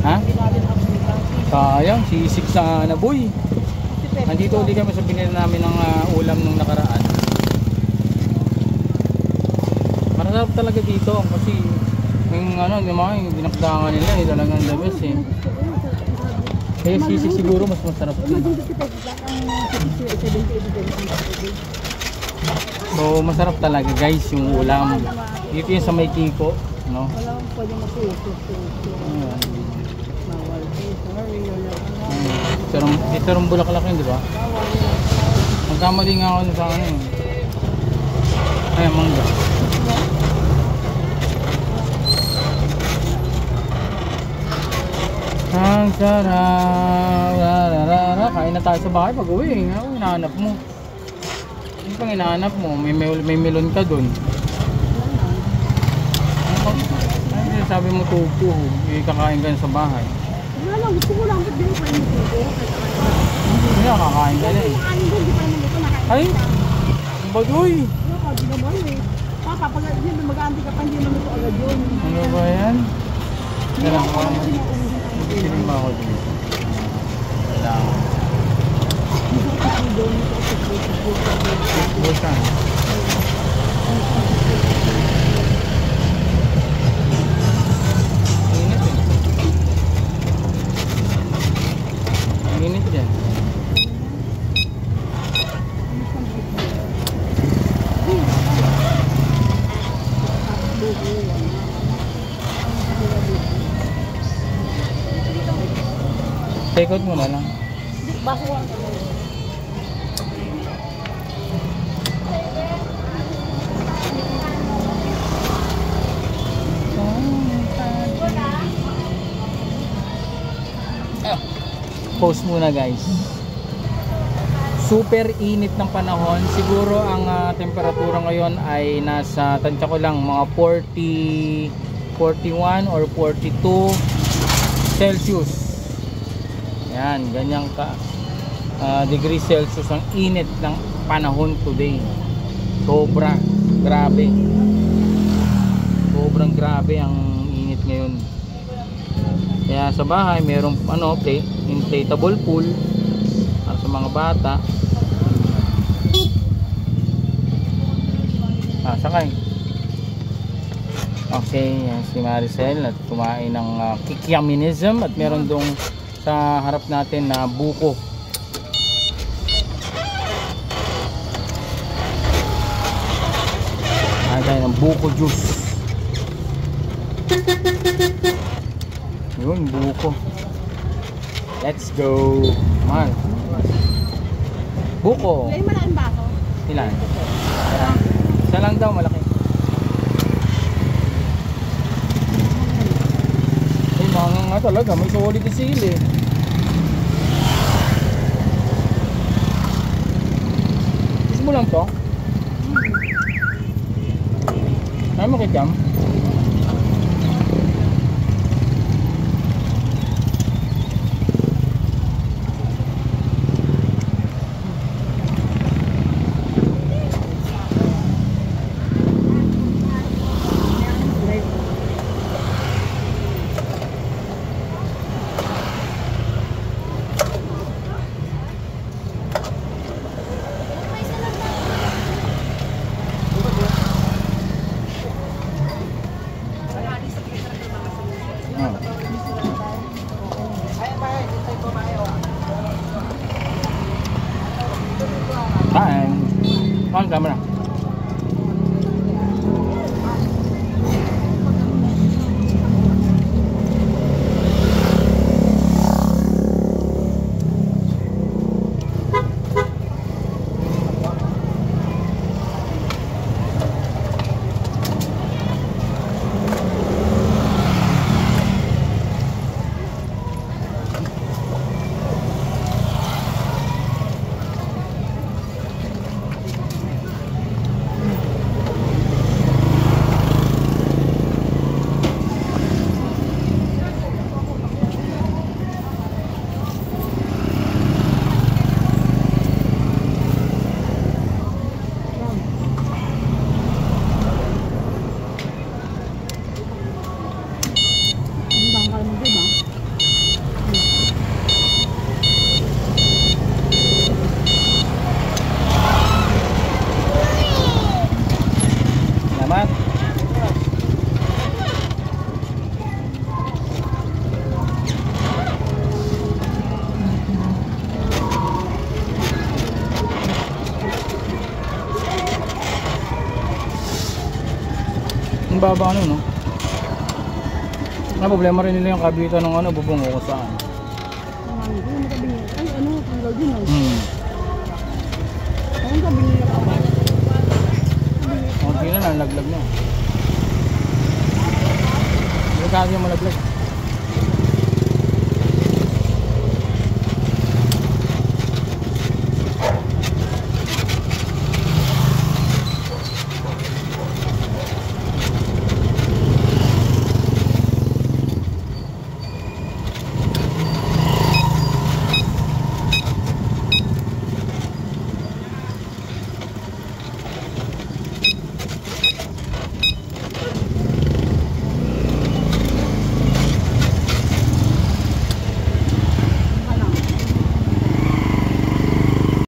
Ha? Sayang, sisig sana boy. Nandito ulit kami sa binili namin ng ulam nung nakaraan. Masarap talaga dito kasi yung yung dinakdangan nila talagang the best eh. Kaya sisig siguro mas masarap din. So masarap talaga guys yung ulam. Dito yung sa may Kiko, no? Wala akong pwede masuso. Dito rin Bulaklak yun, di ba? Magkamali nga ako sa ano yun. Ay, mangga. Ang sarap. Kain na tayo sa bahay pag uwi. Ano hinahanap mo? Ano pang hinahanap mo? May melon ka dun. Ano sabi mo tupo? Kakain ka sa bahay. Wala lang, gusto ko lang. Ba't din kain mo tupo? Hindi na, kakain ka na eh. Ay! Ang bagoy! Hindi naman eh. Papa, pag mag-aantay ka pa, hindi naman ito agad yun. Ano ba yan? Kailangan ko naman. Siling ba ako dito? Kailangan. Busan. Init eh. Init dyan. Take out mo na lang. Baso ko lang. Post muna guys. Super init ng panahon. Siguro ang temperatura ngayon ay nasa, tansya ko lang, mga 40, 41 or 42 Celsius. Yan, ganyang ka degree Celsius ang init ng panahon today. Sobra, grabe. Sobrang grabe ang init ngayon. Kaya sa bahay mayroong inflatable pool para sa mga bata. Sakay. Okay, yan si Maricel at kumain ng kikiaminism at meron dong sa harap natin na buko. Tayo ng buko juice. Yun, buko. Let's go. Man. Buko. May malaking baso? Ilan? Isa lang daw, malaki. Ay, mga nga talaga. May solid sili. Gusto mo lang to? Ay, makikam. On camera. baba ano, no? Problema rin nila yung kabitan ng ano, bubong o kung saan. Mami ko, makabingin. Ay, ano, tanggal din ah. Ang kabingin ako. Konti na, nalaglag na. Hindi kasi yung malaglag.